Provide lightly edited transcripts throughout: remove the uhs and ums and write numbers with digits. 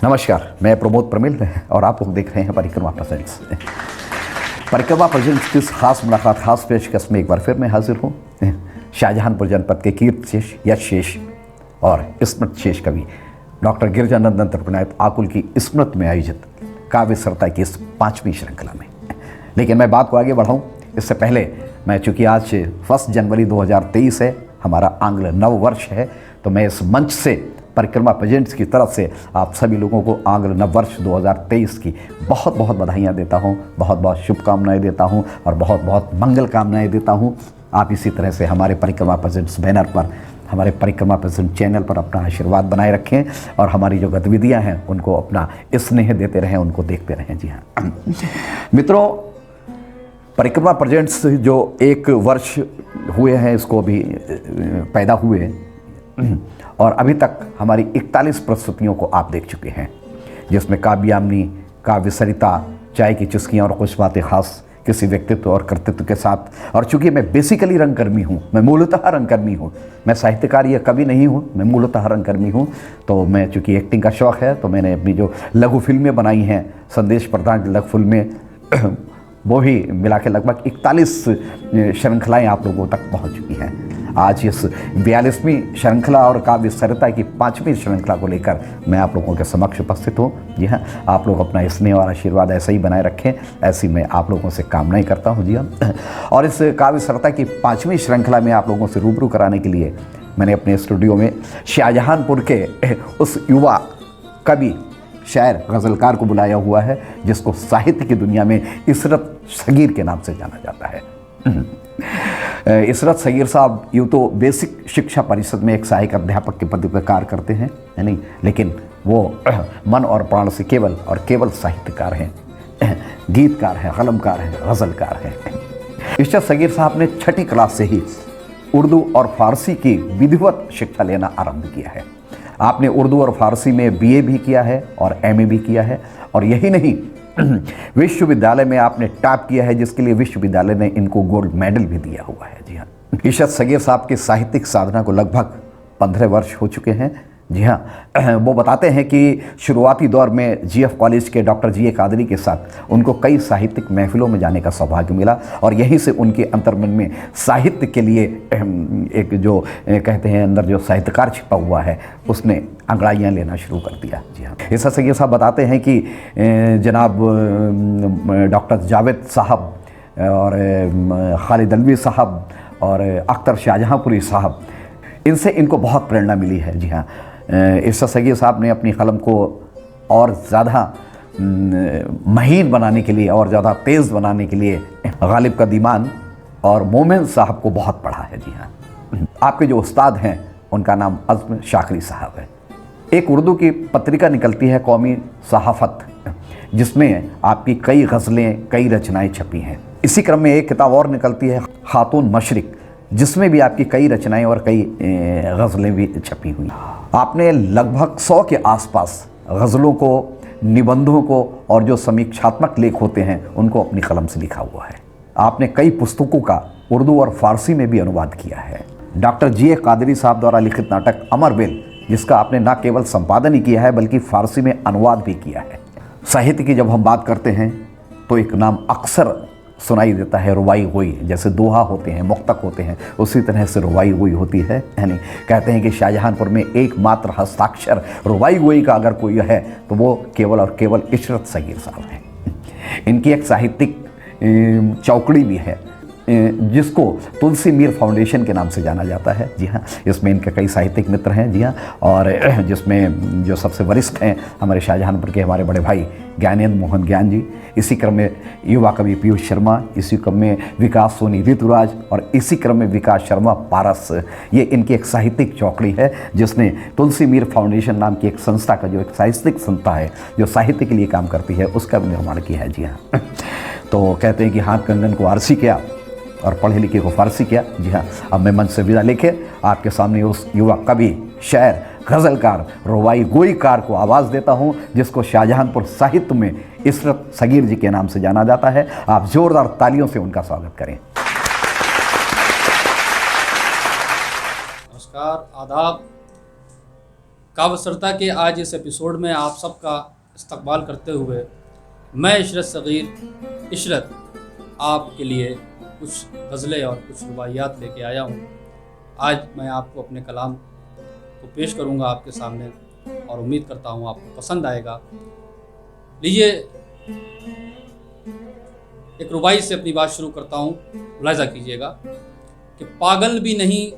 नमस्कार, मैं प्रमोद प्रमिल और आप लोग देख रहे हैं परिक्रमा प्रेजेंट्स। परिक्रमा प्रेजेंट्स की खास मुलाकात, खास पेशकश में एक बार फिर मैं हाजिर हूँ। शाहजहांपुर जनपद के कीर्तिशेष, यशशेष और स्मृत शेष कवि डॉक्टर गिरिजानंदन त्रिपुरारित आकुल की स्मृति में आयोजित काव्य सरिता की इस 5वीं श्रृंखला में। लेकिन मैं बात को आगे बढ़ाऊँ इससे पहले मैं, चूँकि आज 1 जनवरी 2023 है, हमारा आंग्ल नव वर्ष है, तो मैं इस मंच से परिक्रमा प्रेजेंट्स की तरफ से आप सभी लोगों को आंग्ल नव वर्ष 2023 की बहुत बहुत बधाइयाँ देता हूँ, बहुत बहुत शुभकामनाएं देता हूँ और बहुत बहुत मंगल कामनाएं देता हूँ। आप इसी तरह से हमारे परिक्रमा प्रेजेंट्स बैनर पर, हमारे परिक्रमा प्रेजेंट चैनल पर अपना आशीर्वाद बनाए रखें और हमारी जो गतिविधियाँ हैं उनको अपना स्नेह देते रहें, उनको देखते रहें। जी हाँ मित्रों, परिक्रमा प्रेजेंट्स जो 1 वर्ष हुए हैं इसको अभी पैदा हुए और अभी तक हमारी 41 प्रस्तुतियों को आप देख चुके हैं, जिसमें काव्यामनी, काव्य सरिता, चाय की चुस्कियाँ और कुछ बातें खास किसी व्यक्तित्व और कर्तृत्व के साथ। और चूँकि मैं बेसिकली रंगकर्मी हूँ, मैं मूलतः रंगकर्मी हूँ, मैं साहित्यकार या कवि नहीं हूँ, मैं मूलतः रंगकर्मी हूँ। तो मैं, चूँकि एक्टिंग का शौक़ है, तो मैंने अपनी जो लघु फिल्में बनाई हैं, संदेश प्रधान लघु फिल्में, वो भी मिला के लगभग 41 श्रृंखलाएँ आप लोगों तक पहुँच चुकी हैं। आज इस 42वीं श्रृंखला और काव्य सरिता की 5वीं श्रृंखला को लेकर मैं आप लोगों के समक्ष उपस्थित हूँ। जी हाँ, आप लोग अपना स्नेह और आशीर्वाद ऐसा ही बनाए रखें, ऐसी मैं आप लोगों से कामनाएं करता हूँ। जी हाँ, और इस काव्य सरिता की 5वीं श्रृंखला में आप लोगों से रूबरू कराने के लिए मैंने अपने स्टूडियो में शाहजहांपुर के उस युवा कवि, शायर, गज़लकार को बुलाया हुआ है जिसको साहित्य की दुनिया में इशरत सगीर के नाम से जाना जाता है। इशरत सगीर साहब यूँ तो बेसिक शिक्षा परिषद में एक सहायक अध्यापक के पद पर कार्य करते हैं, है नहीं, लेकिन वो मन और प्राण से केवल साहित्यकार हैं, गीतकार हैं, कलमकार हैं, गज़लकार हैं। इशरत सगीर साहब ने 6ठी क्लास से ही उर्दू और फारसी की विधिवत शिक्षा लेना आरंभ किया है। आपने उर्दू और फारसी में BA भी किया है और MA भी किया है, और यही नहीं, विश्वविद्यालय में आपने टॉप किया है, जिसके लिए विश्वविद्यालय ने इनको गोल्ड मेडल भी दिया हुआ है। जी हाँ, इशरत सगीर साहब की साहित्यिक साधना को लगभग 15 वर्ष हो चुके हैं। जी हाँ, वो बताते हैं कि शुरुआती दौर में GF कॉलेज के डॉक्टर GA कादरी के साथ उनको कई साहित्यिक महफिलों में जाने का सौभाग्य मिला और यहीं से उनके अंतर्मन में साहित्य के लिए एक जो कहते हैं अंदर जो साहित्यकार छिपा हुआ है, उसने अंगड़ाइयाँ लेना शुरू कर दिया। जी हाँ, इशरत सगीर साहब बताते हैं कि जनाब डॉक्टर जावेद साहब और खालिद अलवी साहब और अख्तर शाहजहांपुरी साहब, इनसे इनको बहुत प्रेरणा मिली है। जी हाँ, इशरत सगीर साहब ने अपनी कलम को और ज़्यादा महीन बनाने के लिए और ज़्यादा तेज़ बनाने के लिए गालिब कदीमान और मोमिन साहब को बहुत पढ़ा है। जी हाँ, आपके जो उस्ताद हैं उनका नाम अज़्म शाकरी साहब है। एक उर्दू की पत्रिका निकलती है कौमी सहाफ़त, जिसमें आपकी कई गज़लें, कई रचनाएँ छपी हैं। इसी क्रम में एक किताब और निकलती है खातून मशरिक, जिसमें भी आपकी कई रचनाएं और कई गज़लें भी छपी हुई। आपने लगभग 100 के आसपास गज़लों को, निबंधों को और जो समीक्षात्मक लेख होते हैं उनको अपनी कलम से लिखा हुआ है। आपने कई पुस्तकों का उर्दू और फारसी में भी अनुवाद किया है। डॉक्टर GA कादरी साहब द्वारा लिखित नाटक अमरबेल, जिसका आपने न केवल संपादन ही किया है बल्कि फारसी में अनुवाद भी किया है। साहित्य की जब हम बात करते हैं तो एक नाम अक्सर सुनाई देता है, रुबाई गोई। जैसे दोहा होते हैं, मुक्तक होते हैं, उसी तरह से रुबाई गोई होती है। यानी कहते हैं कि शाहजहांपुर में एकमात्र हस्ताक्षर रुबाई गोई का अगर कोई है तो वो केवल और केवल इशरत सगीर साहब हैं। इनकी एक साहित्यिक चौकड़ी भी है जिसको तुलसी मीर फाउंडेशन के नाम से जाना जाता है। जी हाँ, इसमें इनके कई साहित्यिक मित्र हैं। जी हाँ, और जिसमें जो सबसे वरिष्ठ हैं हमारे शाहजहांपुर के हमारे बड़े भाई ज्ञानेंद्र मोहन ज्ञान जी, इसी क्रम में युवा कवि पीयूष शर्मा, इसी क्रम में विकास सोनी ऋतुराज और इसी क्रम में विकास शर्मा पारस। ये इनकी एक साहित्यिक चौकड़ी है जिसने तुलसी मीर फाउंडेशन नाम की एक संस्था का, जो एक साहित्यिक संस्था है जो साहित्य के लिए काम करती है, उसका भी निर्माण किया है। जी हाँ, तो कहते हैं कि हाथ कंगन को आरसी किया और पढ़े लिखे को फारसी किया। जी हाँ, अब मैं मंच से विदा लेके आपके सामने उस युवा कवि, शायर, गज़लकार, रुबाई गोईकार को आवाज़ देता हूँ जिसको शाहजहांपुर साहित्य में इशरत सगीर जी के नाम से जाना जाता है। आप जोरदार तालियों से उनका स्वागत करें। नमस्कार, आदाब। कावसरता के आज इस एपिसोड में आप सबका इस्तकबाल करते हुए मैं इशरत सग़ीर इशरत आपके लिए कुछ गज़लें और कुछ रुबाइयात लेके आया हूँ। आज मैं आपको अपने कलाम को पेश करूँगा आपके सामने और उम्मीद करता हूँ आपको पसंद आएगा। लीजिए एक रुबाई से अपनी बात शुरू करता हूँ, मुलाहिज़ा कीजिएगा कि पागल भी नहीं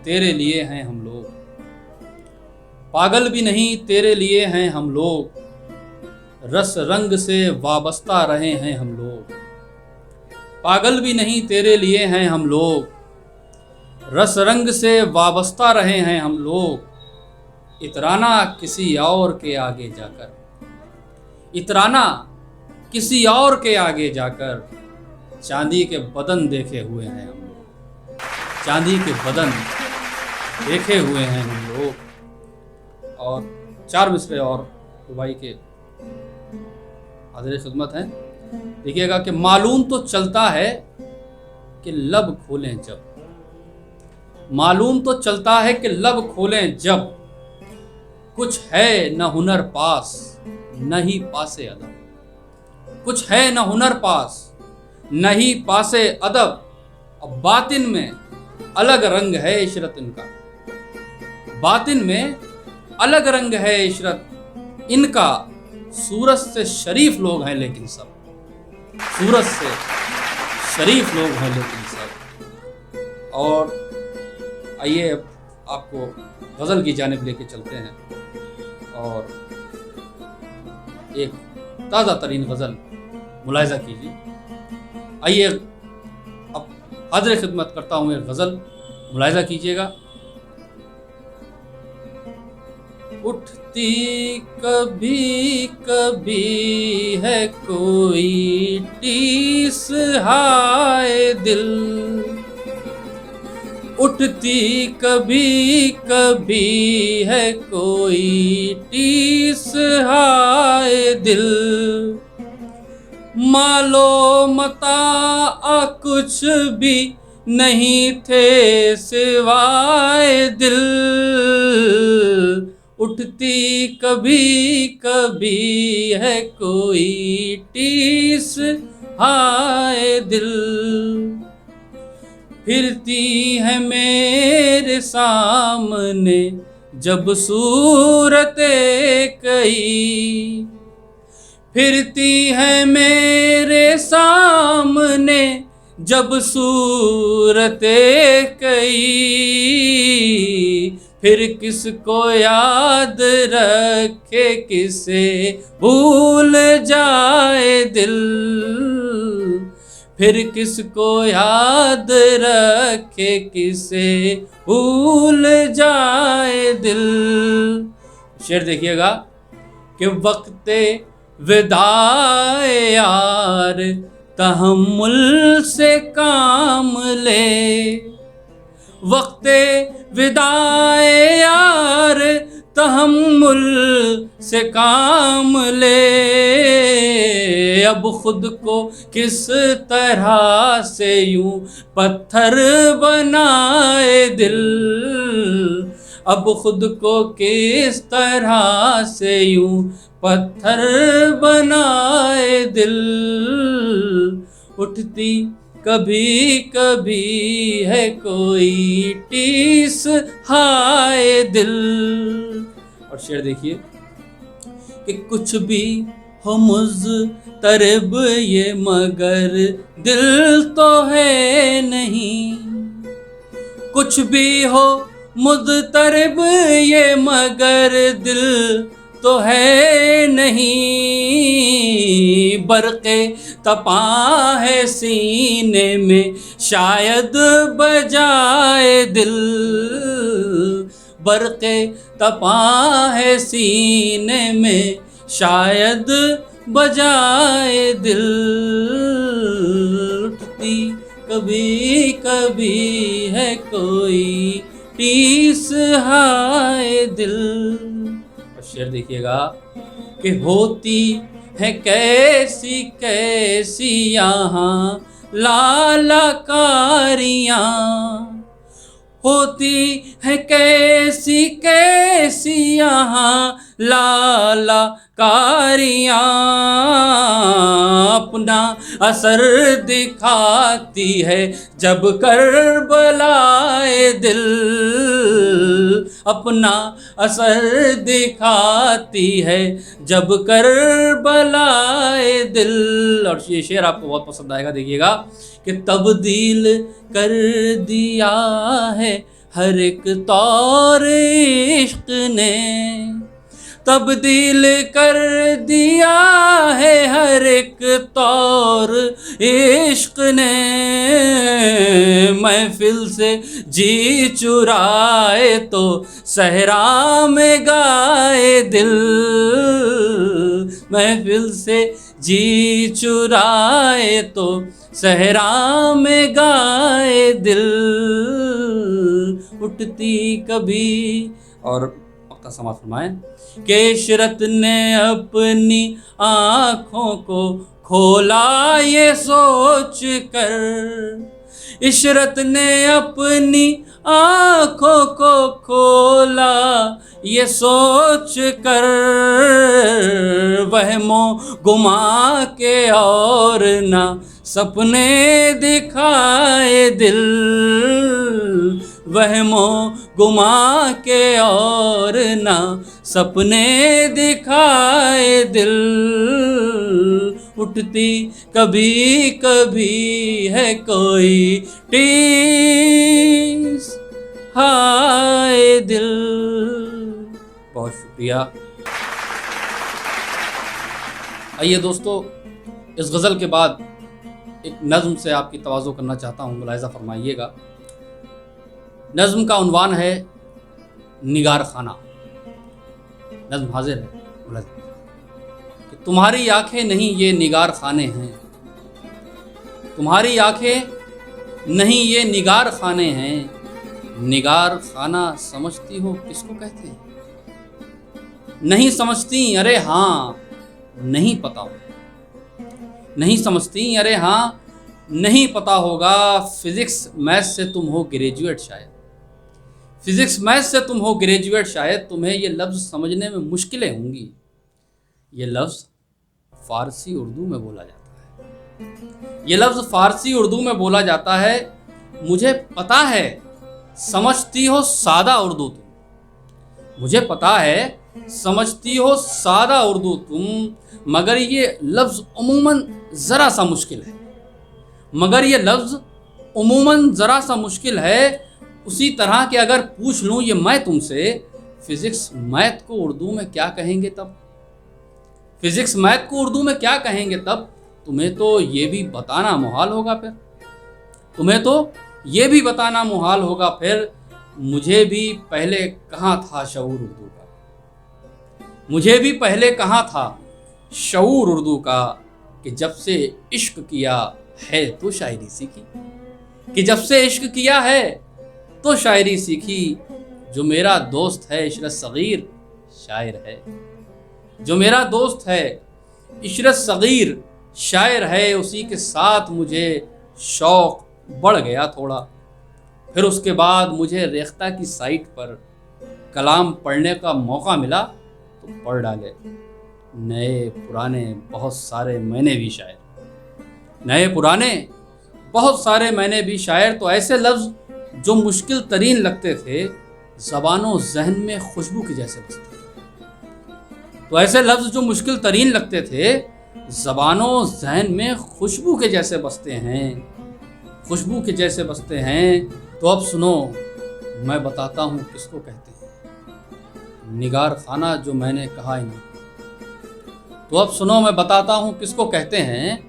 तेरे लिए हैं हम लोग, पागल भी नहीं तेरे लिए हैं हम लोग, रस रंग से वाबस्ता रहे हैं हम लोग। पागल भी नहीं तेरे लिए हैं हम लोग, रस रंग से वाबस्ता रहे हैं हम लोग। इतराना किसी और के आगे जाकर, इतराना किसी और के आगे जाकर, चांदी के बदन देखे हुए हैं हम लोग, चांदी के बदन देखे हुए हैं हम लोग। और 4 मिसरे और रुबाई के हाज़िर खिदमत हैं। देखिएगा कि मालूम तो चलता है कि लब खोलें जब, मालूम तो चलता है कि लब खोलें जब, कुछ है न हुनर पास न ही पासे अदब, कुछ है न हुनर पास न ही पासे अदब। अब बातिन में अलग रंग है इशरत इनका, बातिन में अलग रंग है इशरत इनका। सूरत से शरीफ लोग हैं लेकिन सब, सूरत से शरीफ लोग हैं लेकिन सब। और आइए आपको गज़ल की जानिब लेके चलते हैं और एक ताज़ा तरीन गज़ल मुलाहिज़ा कीजिए। आइए अब हाज़िर खिदमत करता हूँ एक गज़ल, मुलाहिज़ा कीजिएगा। उठती कभी कभी है कोई टीस हाय दिल, उठती कभी कभी है कोई टीस हाय दिल। मालो मता कुछ भी नहीं थे सिवाय दिल, उठती कभी कभी है कोई टीस हाय दिल। फिरती है मेरे सामने जब सूरतें कई, फिरती है मेरे सामने जब सूरतें कई। फिर किसको याद रखे किसे भूल जाए दिल, फिर किसको याद रखे किसे भूल जाए दिल। शेर देखिएगा कि वक्ते विदाए यार तहम्मुल से काम ले, वक्ते विदाए यार तहम्मुल से काम ले। अब खुद को किस तरह से यूं पत्थर बनाए दिल, अब खुद को किस तरह से यूं पत्थर बनाए दिल। उठती कभी कभी है कोई टीस हाय दिल। और शेर देखिए कि कुछ भी हो मुज़तरब ये मगर दिल तो है नहीं, कुछ भी हो मुज़तरब ये मगर दिल तो है नहीं। बरक़े तपा है सीने में शायद बजाए दिल, बरक़े तपा है सीने में शायद बजाए दिल। उठती कभी कभी है कोई टीस हाय दिल। और शेर देखिएगा कि होती है कैसी कैसी यहाँ लालाकारियाँ, होती है कैसी कैसी यहाँ लाला कारियाँ, अपना असर दिखाती है जब करबलाए दिल, अपना असर दिखाती है जब करबलाए दिल। और ये शेर आपको बहुत पसंद आएगा, देखिएगा कि तब्दील कर दिया है हर एक तौर इश्क ने, तब्दील कर दिया है हर एक तौर इश्क ने, महफिल से जी चुराए तो सहरा में गाए दिल, महफिल से जी चुराए तो सहरा में गाए दिल, उठती कभी। और पक्का समाज फरमाएं कि इशरत ने अपनी आँखों को खोला ये सोच कर, इशरत ने अपनी आँखों को खोला ये सोच कर, वहमों गुमा के और ना सपने दिखाए दिल, वहमों गुमा के और ना सपने दिखाए दिल, उठती कभी कभी है कोई टीस हाय दिल। बहुत शुक्रिया। आइए दोस्तों, इस गज़ल के बाद एक नज़्म से आपकी तवाज़ो करना चाहता हूँ, मुलाहिज़ा फरमाइएगा। नज़्म का उन्वान है निगार खाना। नज़्म हाजिर है, कि तुम्हारी आंखें नहीं ये निगार खाने हैं, तुम्हारी आंखें नहीं ये निगार खाने हैं, निगार खाना समझती हो किसको कहते हैं? नहीं समझती, अरे हाँ नहीं पता हो, नहीं समझती, अरे हाँ नहीं पता होगा। फिजिक्स मैथ्स से तुम हो ग्रेजुएट शायद, फिजिक्स मैथ्स से तुम हो ग्रेजुएट शायद, तुम्हें ये लफ्ज़ समझने में मुश्किलें होंगी। ये लफ्ज़ फ़ारसी उर्दू में बोला जाता है, ये लफ्ज़ फ़ारसी उर्दू में बोला जाता है। मुझे पता है समझती हो सादा उर्दू तुम, मुझे पता है समझती हो सादा उर्दू तुम, मगर ये लफ्ज़ उमूमन ज़रा सा मुश्किल है, मगर ये लफ्ज़ उमूमन ज़रा सा मुश्किल है। उसी तरह के अगर पूछ लूँ ये मैं तुमसे, फ़िज़िक्स मैथ को उर्दू में क्या कहेंगे तब, फ़िज़िक्स मैथ को उर्दू में क्या कहेंगे तब, तुम्हें तो ये भी बताना मुहाल होगा फिर, तुम्हें तो ये भी बताना मुहाल होगा फिर। मुझे भी पहले कहाँ था शऊर उर्दू का, मुझे भी पहले कहाँ था शऊर उर्दू का, कि जब से इश्क किया है तो शायरी सीखी, कि जब से इश्क किया है तो शायरी सीखी। जो मेरा दोस्त है इशरत सगीर शायर है, जो मेरा दोस्त है इशरत सगीर शायर है, उसी के साथ मुझे शौक़ बढ़ गया थोड़ा। फिर उसके बाद मुझे रेख्ता की साइट पर कलाम पढ़ने का मौका मिला तो पढ़ डाले नए पुराने बहुत सारे मैंने भी शायर, नए पुराने बहुत सारे मैंने भी शायर। तो ऐसे लफ्ज़ जो मुश्किल तरीन लगते थे ज़बानो ज़हन में खुशबू के जैसे बसते थे, तो ऐसे लफ्ज़ जो मुश्किल तरीन लगते थे ज़बानो ज़हन में खुशबू के जैसे बसते हैं, खुशबू के जैसे बसते हैं। तो अब सुनो मैं बताता हूँ किसको कहते हैं, निगार खाना जो मैंने कहा इन्हें। तो अब सुनो मैं बताता हूँ किसको कहते हैं,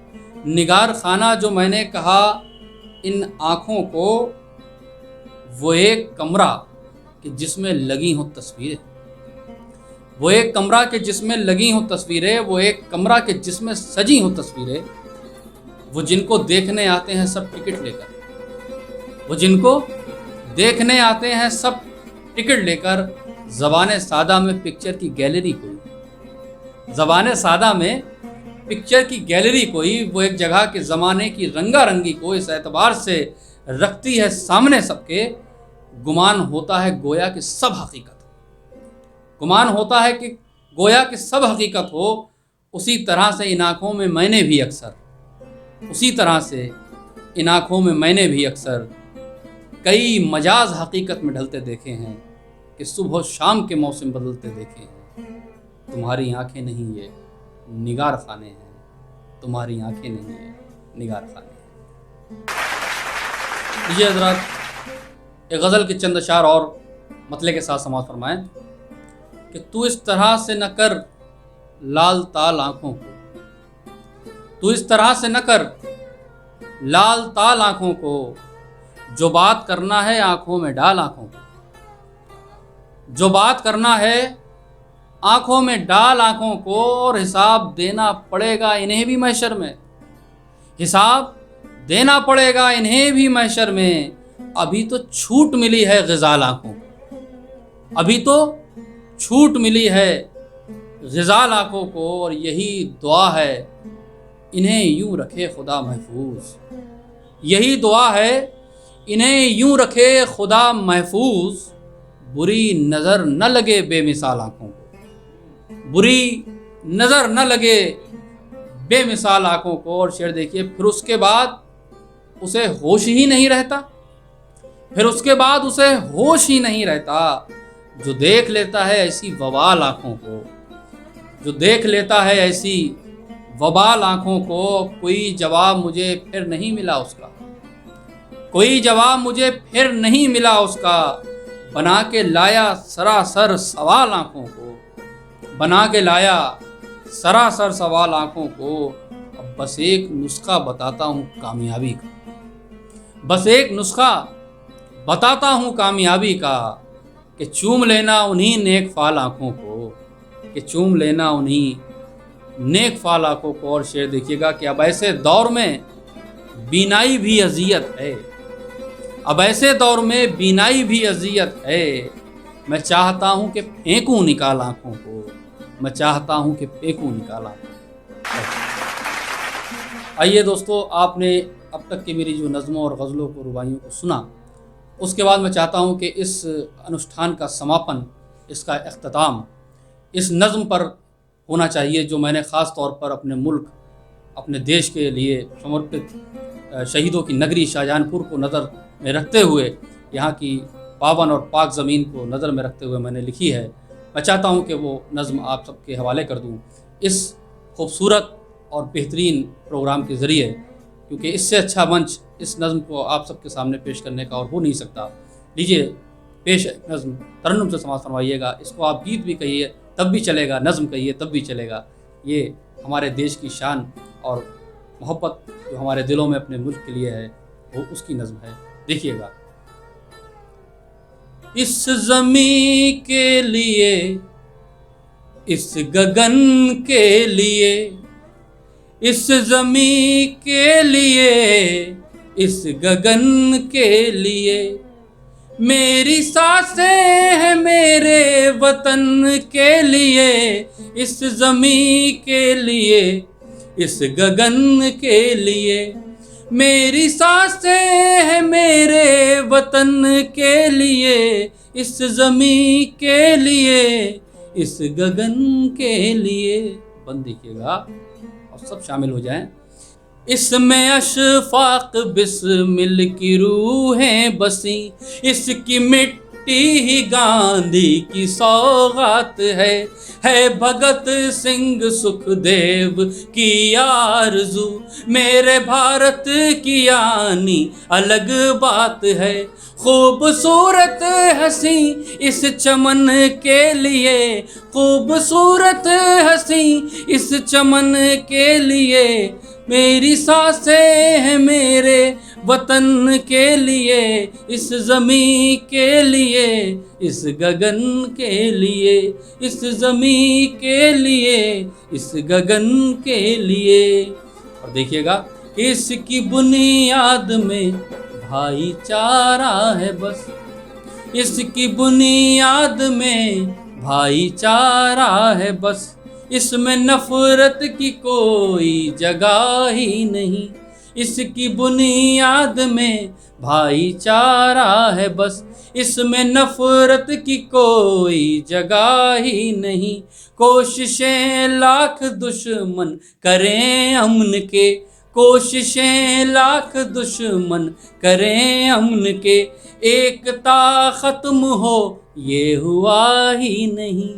निगार खाना जो मैंने कहा इन आँखों को, वो एक कमरा कि जिसमें लगी हों तस्वीरें, वो एक कमरा के जिसमें लगी हों तस्वीरें, वो एक कमरा के जिसमें सजी हों तस्वीरें। वो जिनको देखने आते हैं सब टिकट लेकर, वो जिनको देखने आते हैं सब टिकट लेकर। ज़बाने सादा में पिक्चर की गैलरी कोई, ज़बाने सादा में पिक्चर की गैलरी कोई, वो एक जगह के ज़माने की रंगारंगी को इस एतबार से रखती है सामने सबके। गुमान होता है गोया कि सब हकीकत हो, गुमान होता है कि गोया कि सब हकीकत हो। उसी तरह से इन आँखों में मैंने भी अक्सर, उसी तरह से इन आँखों में मैंने भी अक्सर कई मजाज हकीकत में ढलते देखे हैं कि सुबह शाम के मौसम बदलते देखे हैं। तुम्हारी आंखें नहीं ये निगार खाने हैं, तुम्हारी आंखें नहीं ये निगार खाने हैं। लीजिए हज़रात, एक गज़ल के चंद अशार और मतले के साथ समाअत फरमाएं कि तू इस तरह से न कर लाल ताल आँखों को, तू इस तरह से न कर लाल ताल आँखों को, जो बात करना है आँखों में डाल आँखों को, जो बात करना है आँखों में डाल आँखों को, और हिसाब देना पड़ेगा इन्हें भी महशर में, हिसाब देना पड़ेगा इन्हें भी महशर में। अभी तो छूट मिली है ग़िज़ाल आँखों को, अभी तो छूट मिली है ग़िज़ाल आँखों को, और यही दुआ है इन्हें यूं रखे खुदा महफूज, यही दुआ है इन्हें यूं रखे खुदा महफूज। बुरी नज़र न लगे बेमिसाल आँखों को, बुरी नज़र न लगे बेमिसाल आँखों को। और शेर देखिए, फिर उसके बाद उसे होश ही नहीं रहता, फिर उसके बाद उसे होश ही नहीं रहता, जो देख लेता है ऐसी वबाल आँखों को, जो देख लेता है ऐसी वबाल आँखों को। कोई जवाब मुझे फिर नहीं मिला उसका, कोई जवाब मुझे फिर नहीं मिला उसका, बना के लाया सरासर सवाल आँखों को, बना के लाया सरासर सवाल आँखों को। अब बस एक नुस्खा बताता हूँ कामयाबी का, बस एक नुस्खा बताता हूँ कामयाबी का, कि चूम लेना उन्हीं नेक फाल आँखों को, कि चूम लेना उन्हीं नेक फाल आँखों को। और शेर देखिएगा कि अब ऐसे दौर में बीनाई भी अजियत है, अब ऐसे दौर में बीनाई भी अजियत है। मैं चाहता हूँ कि फेंकूं निकाल आँखों को, मैं चाहता हूँ कि फेंकूं निकाल आँखों को। आइए दोस्तों, आपने अब तक की मेरी जो नज़मों और गज़लों को, रुबाइयों को सुना, उसके बाद मैं चाहता हूँ कि इस अनुष्ठान का समापन, इसका इख्तिताम इस नज़्म पर होना चाहिए जो मैंने ख़ास तौर पर अपने मुल्क, अपने देश के लिए समर्पित शहीदों की नगरी शाहजहानपुर को नज़र में रखते हुए, यहाँ की पावन और पाक ज़मीन को नज़र में रखते हुए मैंने लिखी है। मैं चाहता हूँ कि वो नज़्म आप सबके हवाले कर दूँ इस खूबसूरत और बेहतरीन प्रोग्राम के ज़रिए, क्योंकि इससे अच्छा मंच इस नज़्म को आप सबके सामने पेश करने का और हो नहीं सकता। लीजिए पेश नज़्म, तरन्नुम से समाअत फरमाइएगा। इसको आप गीत भी कहिए तब भी चलेगा, नज़्म कहिए तब भी चलेगा। ये हमारे देश की शान और मोहब्बत जो हमारे दिलों में अपने मुल्क के लिए है, वो उसकी नज़्म है। देखिएगा। इस ज़मीं के लिए, इस गगन के लिए, इस ज़मीं के लिए, इस गगन के लिए, मेरी सांसें हैं मेरे वतन के लिए, इस ज़मीं के लिए, इस गगन के लिए, मेरी सांसें हैं मेरे वतन के लिए, इस ज़मीं के लिए, इस गगन के लिए। बंद देखिएगा और सब शामिल हो जाएं। इसमें अशफाक बिस्मिल की रूहें बसी, इसकी मिट्टी ही गांधी की सौगात है भगत सिंह सुखदेव की आरज़ू, मेरे भारत की यानी अलग बात है। खूबसूरत हंसी इस चमन के लिए, खूबसूरत हंसी इस चमन के लिए, मेरी सांसें हैं मेरे वतन के लिए, इस ज़मीं के लिए, इस गगन के लिए, इस ज़मीं के लिए, इस गगन के लिए। और देखिएगा कि इसकी बुनियाद में भाईचारा है बस, इसकी बुनियाद में भाईचारा है बस, इसमें नफरत की कोई जगह ही नहीं, इसकी बुनियाद में भाईचारा है बस, इसमें नफरत की कोई जगह ही नहीं। कोशिशें लाख दुश्मन करें अमन के, कोशिशें लाख दुश्मन करें अमन के, एकता खत्म हो ये हुआ ही नहीं,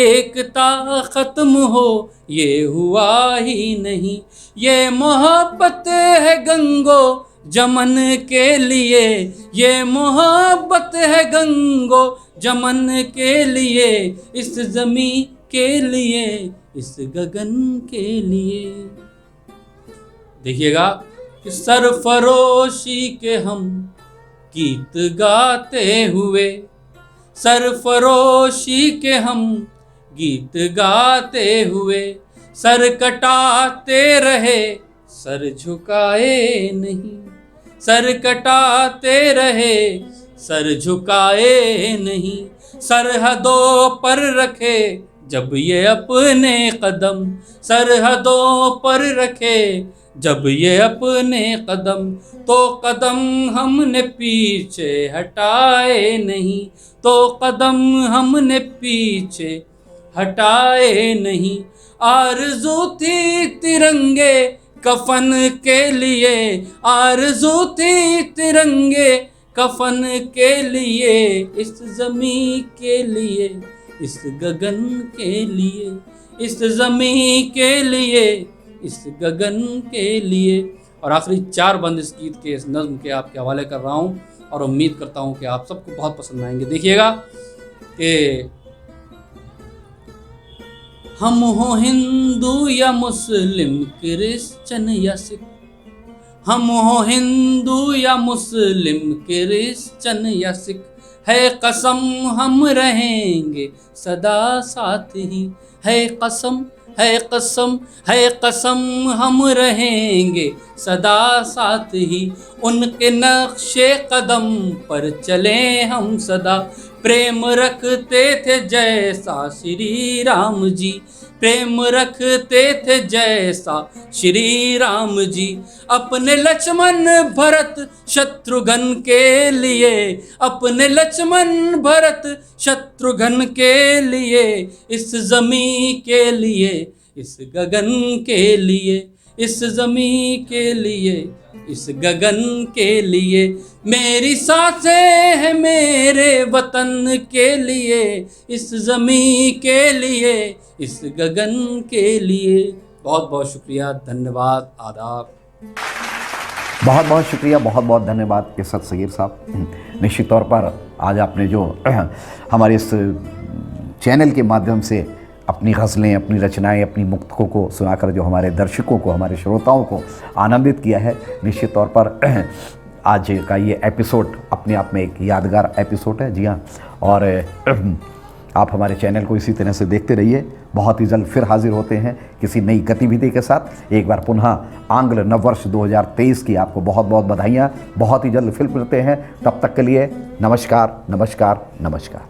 एकता खत्म हो ये हुआ ही नहीं। ये मोहब्बत है गंगो जमन के लिए, ये मोहब्बत है गंगो जमन के लिए, इस ज़मी के लिए, इस गगन के लिए। देखिएगा कि सरफरोशी के हम गीत गाते हुए, सरफरोशी के हम गीत गाते हुए, सर कटाते रहे सर झुकाए नहीं, सर कटाते रहे सर झुकाए नहीं। सरहदों पर रखे जब ये अपने कदम, सरहदों पर रखे जब ये अपने कदम, तो कदम हमने पीछे हटाए नहीं, तो कदम हमने पीछे हटाए नहीं। आरज़ू थी तिरंगे कफन के लिए, आरज़ू थी तिरंगे कफन के लिए, इस ज़मीं के लिए, इस गगन के लिए, इस ज़मीं के लिए, इस गगन के लिए। और आखिरी 4 बंद इस गीत के, इस नज़्म के आपके हवाले कर रहा हूँ और उम्मीद करता हूँ कि आप सबको बहुत पसंद आएंगे। देखिएगा कि हम हो हिंदू या मुस्लिम, क्रिश्चन या सिख, हम हो हिंदू या मुस्लिम, क्रिश्चन या सिख, है कसम हम रहेंगे सदा साथ ही, है कसम, है कसम, है कसम हम रहेंगे सदा साथ ही। उनके नक्शे कदम पर चले हम सदा, प्रेम रखते थे जैसा श्री राम जी, प्रेम रखते थे जैसा श्री राम जी। अपने लक्ष्मण भरत शत्रुघ्न के लिए, अपने लक्ष्मण भरत शत्रुघ्न के लिए, इस ज़मीं के लिए, इस गगन के लिए, इस ज़मीं के लिए, इस गगन के लिए। मेरी सांसें हैं मेरे वतन के लिए, इस ज़मीं के लिए, इस गगन के लिए। बहुत बहुत शुक्रिया, धन्यवाद, आदाब। बहुत बहुत शुक्रिया, बहुत बहुत धन्यवाद किसत सगीर साहब। निश्चित तौर पर आज आपने जो हमारे इस चैनल के माध्यम से अपनी गज़लें, अपनी रचनाएं, अपनी मुक्तकों को सुनाकर जो हमारे दर्शकों को, हमारे श्रोताओं को आनंदित किया है, निश्चित तौर पर आज का ये एपिसोड अपने आप में एक यादगार एपिसोड है। जी हाँ, और आप हमारे चैनल को इसी तरह से देखते रहिए। बहुत ही जल्द फिर हाजिर होते हैं किसी नई गतिविधि के साथ। एक बार पुनः आंग्ल नववर्ष 2023 की आपको बहुत बहुत बधाइयाँ। बहुत ही जल्द फिर मिलते हैं, तब तक के लिए नमस्कार, नमस्कार, नमस्कार।